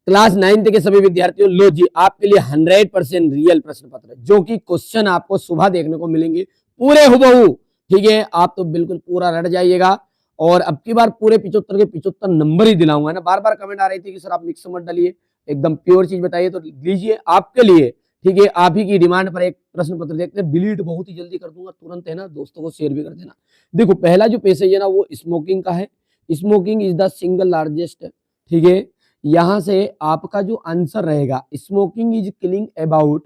Class 9th के सभी विद्यार्थियों, लो जी आपके लिए 100% रियल प्रश्न पत्र, जो कि क्वेश्चन आपको सुबह देखने को मिलेंगे पूरे हुबहू। ठीक है, आप तो बिल्कुल पूरा रट जाइएगा। और अब की बार पूरे 75 के 75 नंबर ही दिलाऊंगा ना। बार बार कमेंट आ रही थी कि सर आप मिक्स मत डालिए, एकदम प्योर चीज बताइए, तो लीजिए आपके लिए। ठीक है, आप ही की डिमांड पर एक प्रश्न पत्र देखते हैं। डिलीट बहुत ही जल्दी कर दूंगा तुरंत, है ना, दोस्तों को शेयर भी कर देना। देखो पहला जो पैसेज है ना वो स्मोकिंग का है। Smoking is the single largest. ठीक है, यहां से आपका जो आंसर रहेगा, smoking is killing about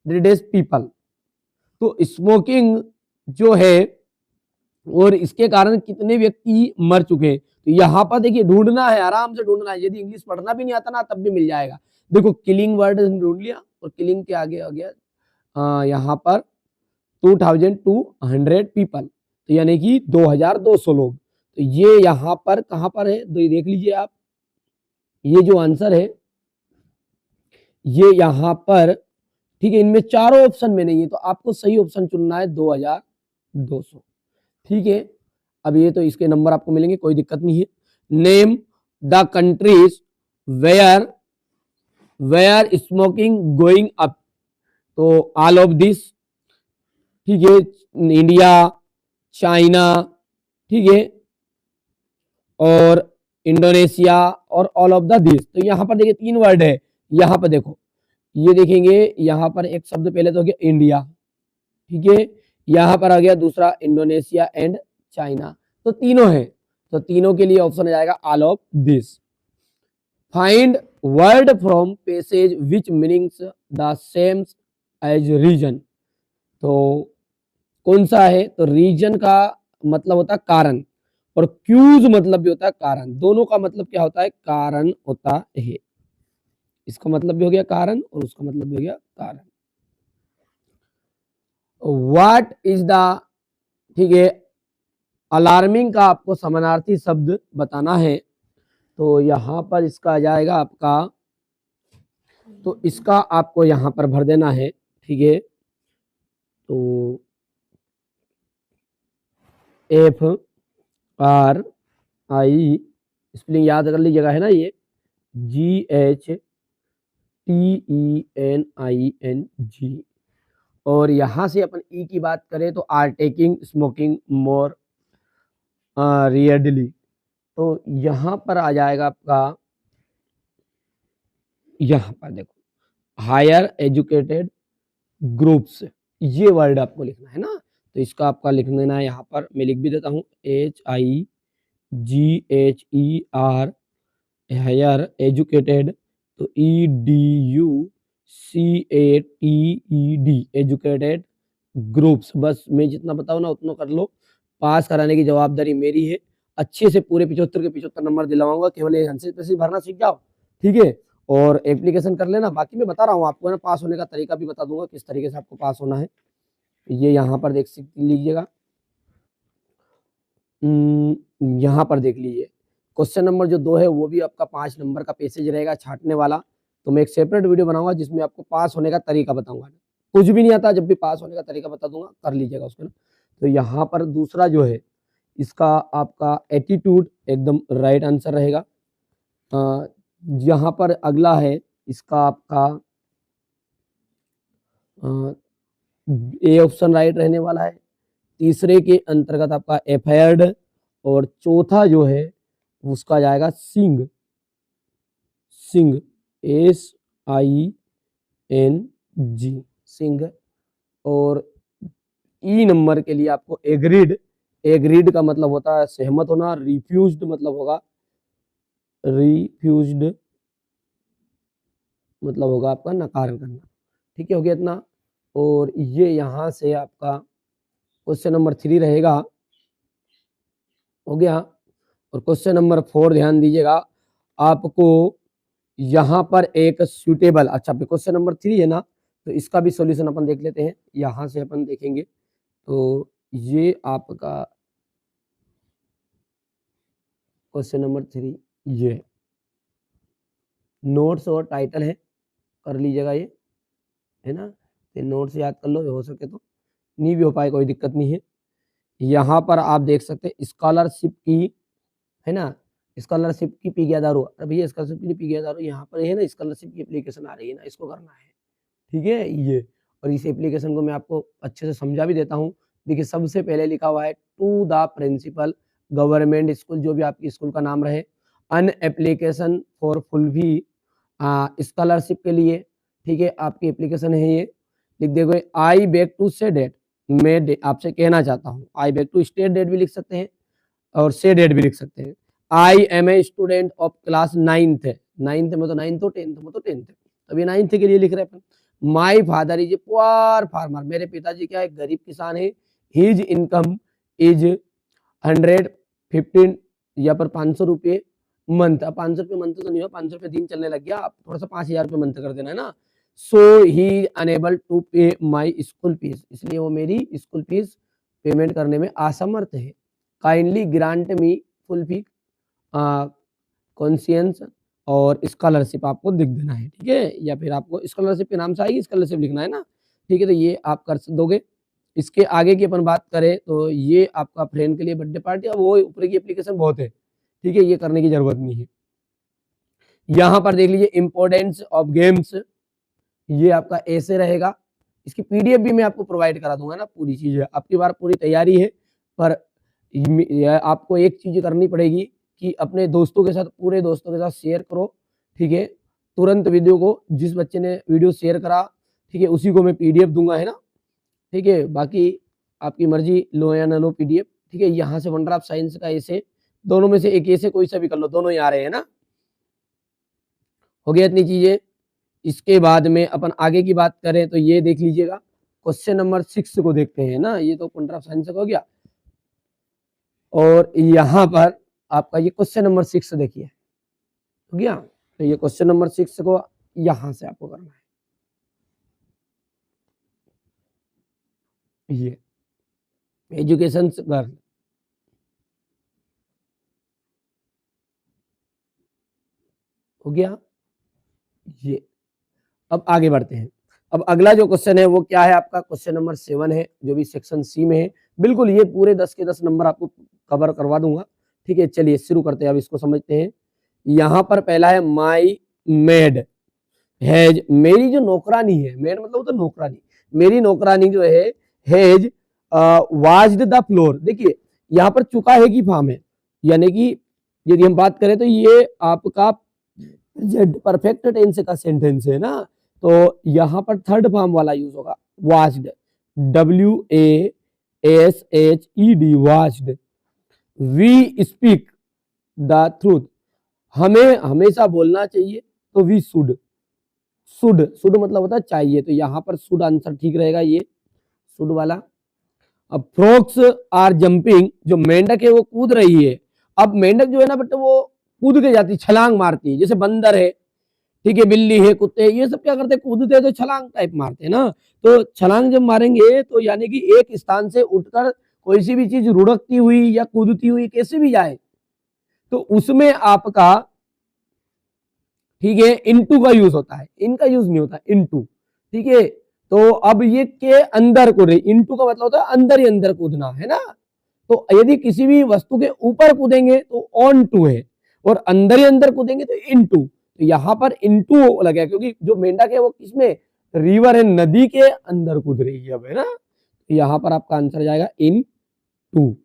decades people. तो स्मोकिंग जो है और इसके कारण कितने व्यक्ति मर चुके हैं, तो यहाँ पर देखिए ढूंढना है, आराम से ढूंढना है। यदि इंग्लिश पढ़ना भी नहीं आता ना तब भी मिल जाएगा। देखो किलिंग वर्ड ढूंढ लिया और किलिंग के आगे आ गया यहाँ पर 2200 पीपल, तो यानी कि 2200 लोग। तो ये यहाँ पर कहां पर है, तो ये देख लीजिए आप, ये जो आंसर है ये यहाँ पर। ठीक है, इनमें चारों ऑप्शन में नहीं है, तो आपको सही ऑप्शन चुनना है 2200। ठीक है, अब ये तो इसके नंबर आपको मिलेंगे, कोई दिक्कत नहीं है। Name the countries where where smoking going up, तो ऑल ऑफ दिस। ठीक है, इंडिया, चाइना, ठीक है, और इंडोनेशिया और ऑल ऑफ द दिस। तो यहाँ पर देखिए 3 वर्ड है। यहाँ पर देखो, ये देखेंगे, यहाँ पर एक शब्द पहले तो हो गया इंडिया। ठीक है, यहाँ पर आ गया दूसरा इंडोनेशिया एंड चाइना, तो तीनों है। तो तीनों के लिए ऑप्शन आ जाएगा all of this. Find word from passage which meanings the same as reason. तो कौन सा है, तो रीजन का मतलब होता है कारण, और क्यूज मतलब भी होता है कारण। दोनों का मतलब क्या होता है, कारण होता है। इसका मतलब भी हो गया कारण और उसका मतलब भी हो गया कारण। व्हाट इज द, ठीक है, अलार्मिंग का आपको समानार्थी शब्द बताना है। तो यहां पर इसका आ जाएगा आपका, तो इसका आपको यहां पर भर देना है। ठीक है, तो एफ आर आई, स्पेलिंग याद कर लीजिएगा, है ना, ये GHTENING। और यहां से अपन ई की बात करें तो आर टेकिंग स्मोकिंग मोर रियडली। तो यहां पर आ जाएगा आपका, यहां पर देखो हायर एजुकेटेड ग्रुप्स, ये वर्ड आपको लिखना है ना। तो इसका आपका लिख देना है, यहाँ पर मैं लिख भी देता हूँ, HIGHER, हायर एजुकेटेड, तो EDUCATED, एजुकेटेड ग्रुप्स। बस मैं जितना बताऊँ ना उतना कर लो, पास कराने की जवाबदारी मेरी है। अच्छे से पूरे 75 के 75 नंबर दिलाऊंगा, केवल 100 भरना सीख जाओ। ठीक है, और एप्लीकेशन कर लेना। बाकी मैं बता रहा हूँ आपको ना, पास होने का तरीका भी बता दूंगा, किस तरीके से आपको पास होना है। ये यहाँ पर देख लीजिएगा, यहाँ पर देख लीजिए। क्वेश्चन नंबर जो 2 है वो भी आपका 5 नंबर का पैसेज रहेगा छांटने वाला। तो मैं एक सेपरेट वीडियो बनाऊंगा जिसमें आपको पास होने का तरीका बताऊंगा। कुछ भी नहीं आता, जब भी पास होने का तरीका बता दूंगा, कर लीजिएगा उसको ना। तो यहाँ पर दूसरा जो है, इसका आपका एटीट्यूड एकदम राइट आंसर रहेगा। यहाँ पर अगला है, इसका आपका ए ऑप्शन राइट रहने वाला है। तीसरे के अंतर्गत आपका एफआईआर, और चौथा जो है उसका जाएगा सिंग, सिंग SING, सिंग। और ई नंबर के लिए आपको एग्रीड, एग्रीड का मतलब होता है सहमत होना। रिफ्यूज्ड मतलब होगा, रिफ्यूज्ड मतलब होगा आपका नकार करना। ठीक है, हो गया इतना। और ये यहाँ से आपका क्वेश्चन नंबर 3 रहेगा, हो गया। और क्वेश्चन नंबर 4 ध्यान दीजिएगा, आपको यहाँ पर एक सूटेबल, अच्छा क्वेश्चन नंबर 3 है ना, तो इसका भी सॉल्यूशन अपन देख लेते हैं। यहाँ से अपन देखेंगे, तो ये आपका क्वेश्चन नंबर 3 ये नोट्स और टाइटल है, कर लीजिएगा ये, है ना। तो नोट्स याद कर लो, हो सके तो, नहीं भी हो पाए कोई दिक्कत नहीं है। यहाँ पर आप देख सकते हैं स्कॉलरशिप की, है ना, स्कॉलरशिप की पी गया दारू, अरे भैया स्कॉलरशिप की नहीं पी गया दारू, यहाँ पर है ना स्कॉलरशिप की एप्लीकेशन आ रही है ना, इसको करना है, ठीक है ये। और इस एप्लीकेशन को मैं आपको अच्छे से समझा भी देता हूँ। देखिए सबसे पहले लिखा हुआ है to the principal government school, जो भी आपकी स्कूल का नाम रहे, अन एप्लीकेशन फॉर फुल भी स्कॉलरशिप के लिए, ठीक है आपकी एप्लीकेशन है ये। लिख देखो I beg to say that, मैं आपसे कहना चाहता हूँ, I beg to state that भी लिख सकते हैं और से डेट भी लिख सकते हैं। I am a student of class 9th है, 9th में तो 9th हो, 10th में तो 10th है, अभी 9th के लिए लिख रहे हैं। My father is a poor farmer, मेरे पिताजी क्या है गरीब किसान है। हिज इनकम इज 115 या पर 500 रुपये मंथ, अब 500 रुपये मंथ तो नहीं हो, 500 रुपये दिन चलने लग गया, आप थोड़ा सा 5000 रुपये मंथ कर देना है ना। सो ही अनेबल टू पे माई स्कूल फीस, इसलिए वो मेरी स्कूल फीस पेमेंट करने में असमर्थ है। काइंडली ग्रांट मी फुल फी कॉन्सियंस और स्कॉलरशिप आपको लिख देना है, ठीक है, या फिर आपको स्कॉलरशिप के नाम से आएगी स्कॉलरशिप लिखना है ना, ठीक है, तो ये आप कर दोगे। इसके आगे की अपन बात करें तो ये आपका फ्रेंड के लिए बर्थडे पार्टी, अब वो ऊपर की एप्लीकेशन बहुत है, ठीक है, ये करने की जरूरत नहीं है। यहाँ पर देख लीजिए इम्पोर्टेंस ऑफ गेम्स, ये आपका ऐसे रहेगा, इसकी पीडीएफ भी मैं आपको प्रोवाइड करा दूंगा ना, पूरी चीज है आपकी बार पूरी तैयारी है, पर आपको एक चीज करनी पड़ेगी कि अपने दोस्तों के साथ, पूरे दोस्तों के साथ शेयर करो, ठीक है, तुरंत वीडियो को, जिस बच्चे ने वीडियो शेयर करा, ठीक है, उसी को मैं पीडीएफ दूंगा, है ना, ठीक है, बाकी आपकी मर्जी लो या ना लो पीडीएफ, ठीक है। यहाँ से वंडर ऑफ साइंस का ऐसे, दोनों में से एक ऐसे कोई सा भी कर लो, दोनों ही आ रहे हैं ना, हो गया इतनी चीजें। इसके बाद में अपन आगे की बात करें तो ये देख लीजिएगा, क्वेश्चन नंबर 6 को देखते हैं ना, ये तो वंडर ऑफ साइंस का हो गया, और यहाँ पर आपका ये क्वेश्चन नंबर 6 देखिए, हो गया, तो ये क्वेश्चन नंबर 6 को यहां से आपको करना है, ये एजुकेशन गर्ल, हो गया ये। अब आगे बढ़ते हैं, अब अगला जो क्वेश्चन है वो क्या है आपका, क्वेश्चन नंबर 7 है, जो भी सेक्शन सी में है, बिल्कुल ये पूरे 10 के 10 नंबर आपको कवर करवा दूंगा, ठीक है। चलिए शुरू करते हैं, अब इसको समझते हैं। यहाँ पर पहला है माई मेड हैज, मेरी जो नौकरानी है, मेड मतलब तो नौकरानी, मेरी नौकरानी जो है हैज वाश्ड द फ्लोर, देखिए यहाँ पर चुका है कि फॉर्म है, यानी कि यदि हम बात करें तो ये आपका परफेक्ट टेंस का सेंटेंस है ना, तो यहाँ पर थर्ड फॉर्म वाला यूज होगा, washed, WASHED, washed. We speak the truth, हमें हमेशा बोलना चाहिए, तो वी शुड, शुड मतलब होता है चाहिए, तो यहाँ पर शुड आंसर ठीक रहेगा, ये शुड वाला। अब फ्रॉक्स आर जंपिंग, जो मेंढक है वो कूद रही है, अब मेंढक जो है ना बेटा वो कूद के जाती, छलांग मारती है, जैसे बंदर है, ठीक है, बिल्ली है, कुत्ते, ये सब क्या करते हैं, कूदते हैं तो छलांग टाइप मारते हैं ना, तो छलांग जब मारेंगे तो यानी कि एक स्थान से उठकर कोई सी भी चीज रुढ़कती हुई या कूदती हुई कैसे भी जाए, तो उसमें आपका, ठीक है, इनटू का यूज होता है, इनका यूज नहीं होता, इनटू, ठीक है। तो अब ये के अंदर कूद रही, इनटू का मतलब होता है अंदर ही अंदर कूदना, है ना, तो यदि किसी भी वस्तु के ऊपर कूदेंगे तो ऑन टू है, और अंदर ही अंदर कूदेंगे तो इनटू, तो यहाँ पर इनटू लगा, क्योंकि जो मेंढक है वो किसमें, रिवर है, नदी के अंदर कूद रही है अब, है ना, तो यहाँ पर आपका आंसर जाएगा in two.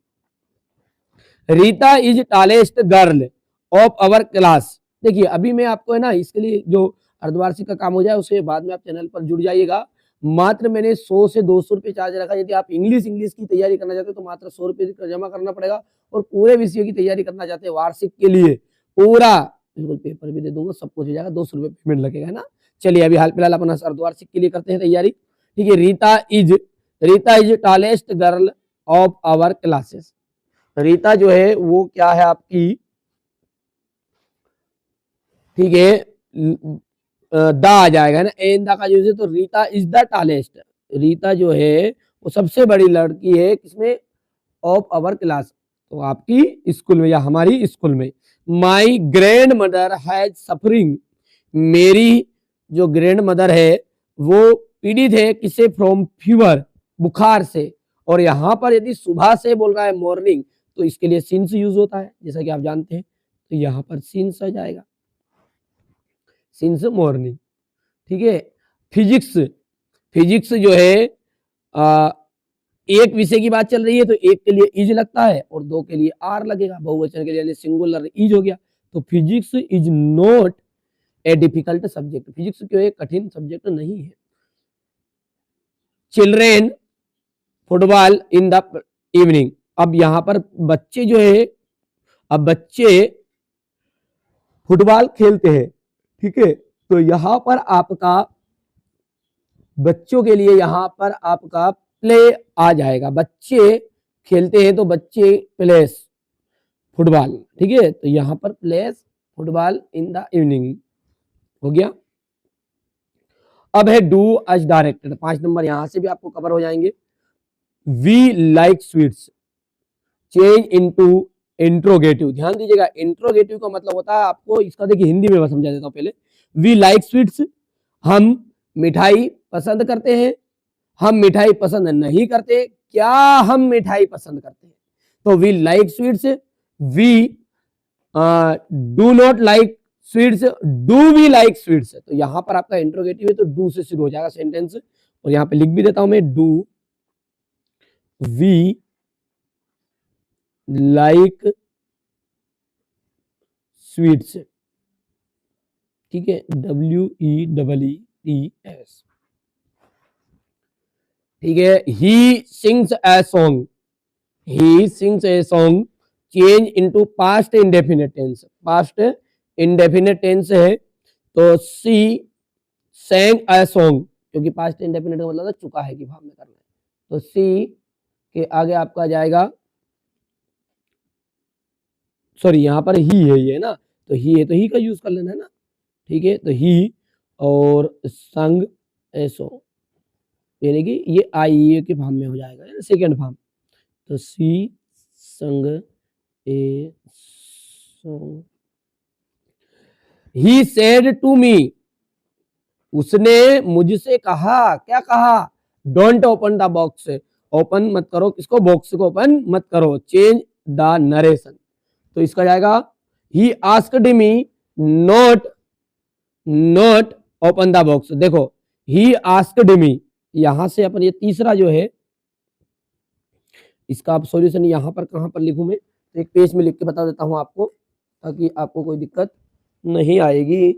Rita is tallest girl of our class, देखिए अभी मैं आपको है ना, इसके लिए जो अर्धवार्षिक का काम हो जाए उसके बाद में आप चैनल पर जुड़ जाइएगा, मात्र मैंने 100 से 200 रुपये चार्ज रखा, यदि आप इंग्लिश की तैयारी करना चाहते हो तो मात्र 100 रुपये जमा करना पड़ेगा, और पूरे विषय की तैयारी करना चाहते हैं वार्षिक के लिए पूरा, बिल्कुल पेपर भी दे दूंगा, सब कुछ हो जाएगा, 200 रुपये पेमेंट लगेगा, है ना। चलिए अभी हाल फिलहाल अपना अर्धवार्षिक के लिए करते हैं तैयारी, ठीक है। Rita is tallest girl of our classes, Rita जो है वो क्या है आपकी, ठीक है, दा आ जाएगा ना, एन दा का यूज है, तो Rita is the tallest, Rita जो है वो सबसे बड़ी लड़की है किसमें, ऑफ अवर क्लास, तो आपकी स्कूल में या हमारी स्कूल में। My grand mother has suffering, मेरी जो ग्रैंड मदर है वो पीड़ित है किससे, फ्रॉम फीवर, बुखार से, और यहाँ पर यदि सुबह से बोल रहा है मॉर्निंग, तो इसके लिए सिंस यूज होता है, जैसा कि आप जानते हैं, तो यहाँ पर सिंस आ जाएगा, सिंस मॉर्निंग। ठीक है। फिजिक्स, फिजिक्स जो है एक विषय की बात चल रही है तो एक के लिए इज लगता है और दो के लिए आर लगेगा, बहुवचन के लिए यानी सिंगुलर इज हो गया। तो physics is not a difficult subject, physics क्यों एक कठिन सब्जेक्ट नहीं है। Children football in the evening, अब यहां पर बच्चे जो है, अब बच्चे फुटबॉल खेलते हैं। ठीक है। तो यहां पर आपका बच्चों के लिए यहां पर आपका प्ले आ जाएगा, बच्चे खेलते हैं तो बच्चे प्लेस फुटबॉल। ठीक है। तो यहां पर place football in the evening हो गया। अब है डू एज डायरेक्टेड, 5 नंबर यहां से भी आपको कवर हो जाएंगे। We like sweets, change into interrogative, ध्यान दीजिएगा इंट्रोगेटिव का मतलब होता है आपको इसका, देखिए हिंदी में मैं समझा देता हूं पहले। वी लाइक स्वीट्स, हम मिठाई पसंद करते हैं, हम मिठाई पसंद नहीं करते, क्या हम मिठाई पसंद करते हैं। तो we like sweets, we do not like sweets, do we like sweets. तो यहां पर आपका इंट्रोगेटिव है तो डू से शुरू हो जाएगा सेंटेंस, और यहां पे लिख भी देता हूं मैं, डू वी लाइक स्वीट्स। ठीक है। WEEETS। ठीक है। He sings a song, he sings a song, change into past indefinite tense, past indefinite tense है तो सी sang a song, क्योंकि पास्ट इंडेफिनिट का मतलब है चुका है कि भाव में करना है। तो सी के आगे आपका जाएगा, सॉरी यहाँ पर ही है ये ना, तो ही है तो ही का यूज कर लेना है ना। ठीक है। तो ही और संग ए सॉन्ग, यानी कि ये आई के भाव में हो जाएगा, सेकेंड भाव। तो she sang a song, he said to me, उसने मुझसे कहा, क्या कहा, don't open the box, open मत करो किसको, बॉक्स को ओपन मत करो, चेंज द नरेशन। तो इसका जाएगा ही asked me not not open the box. देखो ही आस्क्ड मी, यहां से अपन ये तीसरा जो है इसका आप सॉल्यूशन यहां पर कहां पर लिखूं मैं, तो एक पेज में लिख के बता देता हूं आपको, ताकि आपको कोई दिक्कत नहीं आएगी।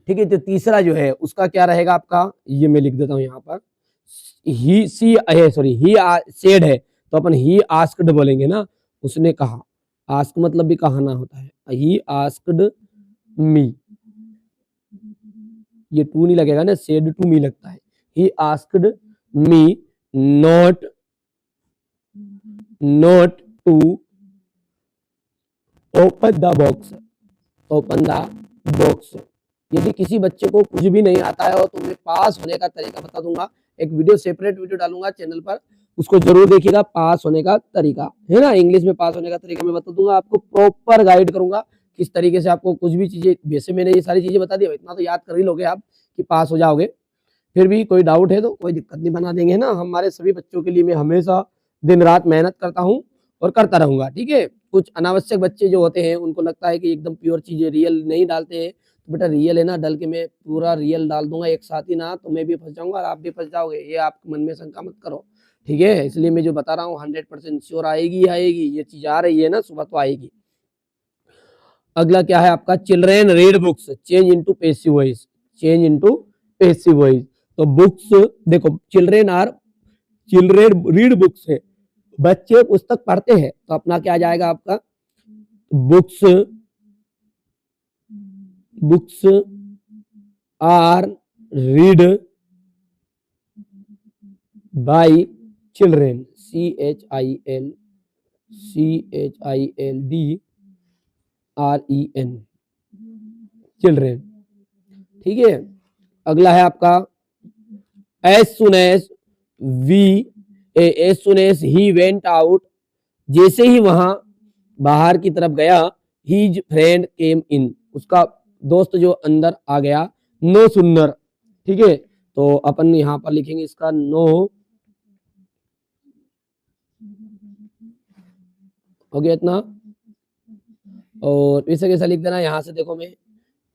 ठीक है। तो तीसरा जो है उसका क्या रहेगा आपका, ये मैं लिख देता हूं यहां पर, ही सी है, सॉरी ही सेड है तो अपन ही आस्क्ड बोलेंगे ना, उसने कहा, आस्क मतलब भी कहना होता है, ही आस्क्ड मी, ये टू नहीं लगेगा ना, सेड टू मी लगता है। He asked me not not to open the box, open the box. यदि किसी बच्चे को कुछ भी नहीं आता है और तो मैं पास होने का तरीका बता दूंगा, एक वीडियो सेपरेट वीडियो डालूंगा चैनल पर, उसको जरूर देखिएगा, पास होने का तरीका है ना, इंग्लिश में पास होने का तरीका मैं बता दूंगा आपको, प्रॉपर गाइड करूंगा किस तरीके से आपको कुछ भी चीजें, वैसे मैंने ये सारी चीजें बता दी, इतना तो याद कर ही लोगे आप कि पास हो जाओगे। फिर भी कोई डाउट है तो कोई दिक्कत नहीं, बना देंगे ना, हमारे सभी बच्चों के लिए मैं हमेशा दिन रात मेहनत करता हूँ और करता रहूंगा। ठीक है। कुछ अनावश्यक बच्चे जो होते हैं उनको लगता है कि एकदम प्योर चीजें रियल नहीं डालते हैं, तो बेटा रियल है ना, डल के मैं पूरा रियल डाल दूंगा एक साथ ही ना, तो मैं भी फंस जाऊंगा और आप भी फंस जाओगे, ये आप मन में शंका मत करो। ठीक है। इसलिए मैं जो बता रहा हूँ 100% श्योर आएगी आएगी, ये चीज आ रही है ना, सुबह तो आएगी। अगला क्या है आपका, children read books, change into passive voice, change into passive voice. तो बुक्स, देखो चिल्ड्रेन रीड बुक्स है, बच्चे पुस्तक पढ़ते हैं, तो अपना क्या जाएगा आपका, books books are read by children, CHILDREN, children. ठीक है। अगला है आपका as soon as he went out, जैसे ही वहां बाहर की तरफ गया, हीज फ्रेंड केम इन, उसका दोस्त जो अंदर आ गया, नो सुनर। ठीक है। तो अपन यहां पर लिखेंगे इसका नो हो गया इतना। और इसे कैसा लिख देना, यहाँ से देखो मैं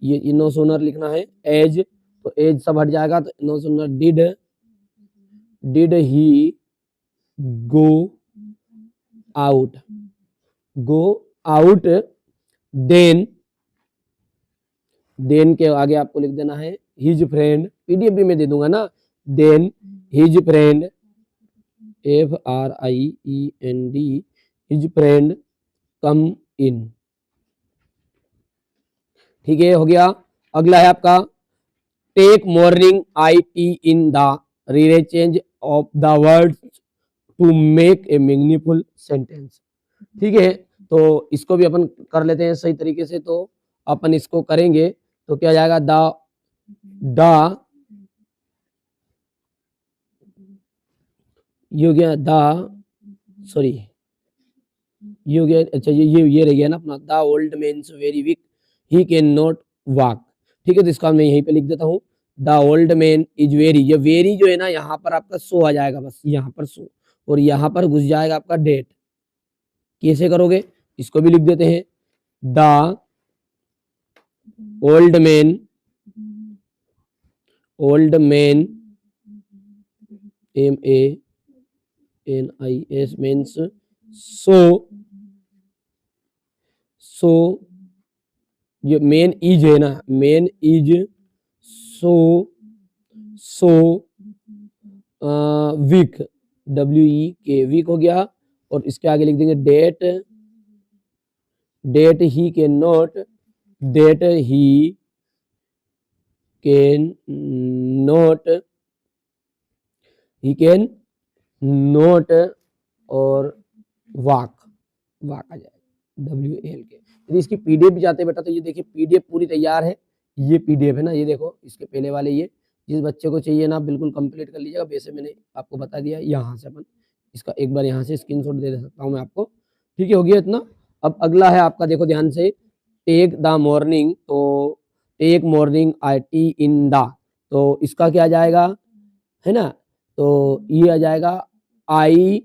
ये नो सूनर लिखना है एज, तो एज सब हट जाएगा, तो no sooner did he go out then के आगे आपको लिख देना है हिज फ्रेंड, पीडीएफ भी मैं दे दूंगा ना, then his friend FRIEND his friend come in. ठीक है, हो गया। अगला है आपका take morning IT in the rearrange of the words to make a meaningful sentence. ठीक है, तो इसको भी अपन कर लेते हैं सही तरीके से। तो अपन इसको करेंगे तो क्या जाएगा, द ये हो गया सॉरी ये हो गया, अच्छा ये रह गया ना अपना, the old man's very weak he can not walk. ठीक है, तो इसका मैं यहीं पे लिख देता हूँ, the old man is very, ये वेरी जो है ना यहाँ पर आपका सो आ जाएगा, बस यहाँ पर सो, और यहाँ पर घुस जाएगा आपका डेट। कैसे करोगे, इसको भी लिख देते हैं, the old man MANIS means so ये मेन इज है ना, man is so weak, WEK weak हो गया। और इसके आगे लिख देंगे डेट ही कैन नॉट और वाक आ जाएगा WAL के। यदि इसकी पीडीएफ भी चाहते बेटा तो ये देखिए पीडीएफ पूरी तैयार है, ये पीडीएफ है ना, ये देखो इसके पहले वाले, ये जिस बच्चे को चाहिए ना बिल्कुल कंप्लीट कर लीजिएगा। वैसे मैंने आपको बता दिया, यहाँ से अपन इसका एक बार यहाँ से स्क्रीनशॉट दे सकता हूँ मैं आपको। ठीक है, हो गया इतना। अब अगला है आपका, देखो ध्यान से, टेक द मॉर्निंग, तो take morning IT in the, तो इसका क्या आ जाएगा है ना, तो ये आ जाएगा आई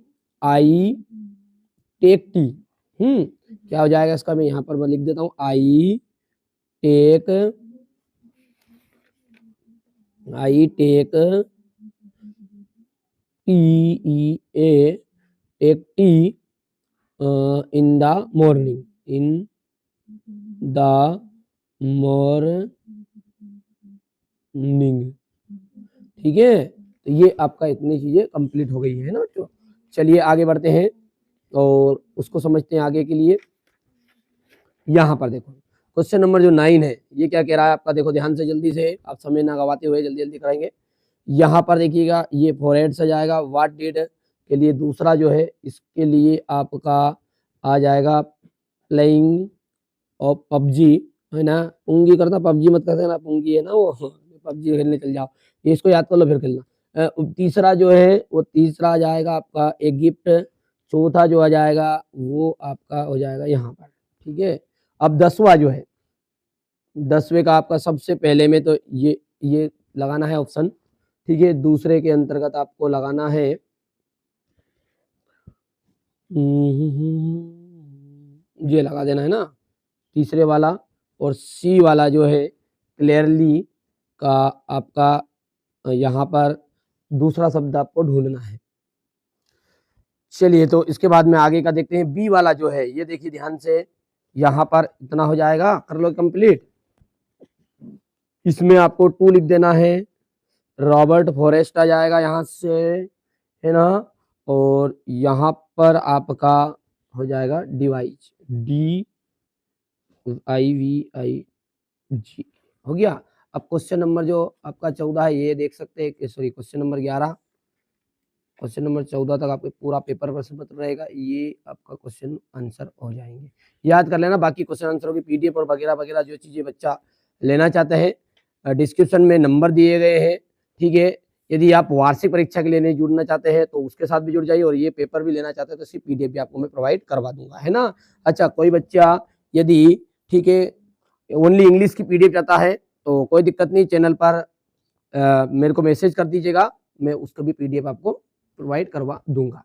टेक टी। क्या हो जाएगा इसका, मैं यहाँ पर मैं लिख देता हूँ, I take TEA take tea in the morning, ठीक है, तो ये आपका इतनी चीजें कंप्लीट हो गई है ना बच्चों। चलिए आगे बढ़ते हैं और उसको समझते हैं आगे के लिए। यहाँ पर देखो क्वेश्चन नंबर जो 9 है, ये क्या कह रहा है आपका, देखो ध्यान से, जल्दी से, आप समय ना गवाते हुए जल्दी जल्दी कराएंगे। यहाँ पर देखिएगा ये फॉरवर्ड से जाएगा, व्हाट डिड के लिए दूसरा जो है, इसके लिए आपका आ जाएगा प्लेइंग ऑफ PUBG, है ना, पुंगी करना, PUBG मत करते ना, पुंगी है ना वो, PUBG खेलने चल जाओ, ये इसको याद कर लो फिर खेलना। तीसरा जो है वो तीसरा आ जाएगा आपका एक गिफ्ट, चौथा जो आ जाएगा वो आपका हो जाएगा यहाँ पर। ठीक है, अब 10वां जो है, 10वें का आपका सबसे पहले में तो ये लगाना है ऑप्शन। ठीक है, दूसरे के अंतर्गत आपको लगाना है ये लगा देना है ना, तीसरे वाला। और C वाला जो है क्लियरली का आपका यहाँ पर दूसरा शब्द आपको ढूंढना है। चलिए, तो इसके बाद में आगे का देखते हैं। B वाला जो है, ये देखिए ध्यान से, यहाँ पर इतना हो जाएगा, कर लो कंप्लीट। इसमें आपको 2 लिख देना है, रॉबर्ट फॉरेस्ट आ जाएगा यहाँ से, है ना, और यहाँ पर आपका हो जाएगा डिवाइज, DIVIG हो गया। अब क्वेश्चन नंबर जो आपका 14 है, ये देख सकते हैं, sorry question number 11, question number 14 तक आपके पूरा पेपर प्रश्न पत्र रहेगा, ये आपका क्वेश्चन आंसर हो जाएंगे। याद कर लेना, बाकी क्वेश्चन आंसरों की पीडीएफ और वगैरह वगैरह जो चीजें बच्चा लेना चाहते हैं, डिस्क्रिप्शन में नंबर दिए गए हैं। ठीक है, यदि आप वार्षिक परीक्षा के लिए जुड़ना चाहते हैं तो उसके साथ भी जुड़ जाइए, और ये पेपर भी लेना चाहते हैं तो सिर्फ पीडीएफ भी आपको मैं प्रोवाइड करवा दूंगा, है ना। अच्छा, कोई बच्चा यदि ठीक है ओनली इंग्लिश की पीडीएफ चाहता है तो कोई दिक्कत नहीं, चैनल पर मेरे को मैसेज कर दीजिएगा, मैं उसको भी पीडीएफ आपको प्रोवाइड करवा दूंगा।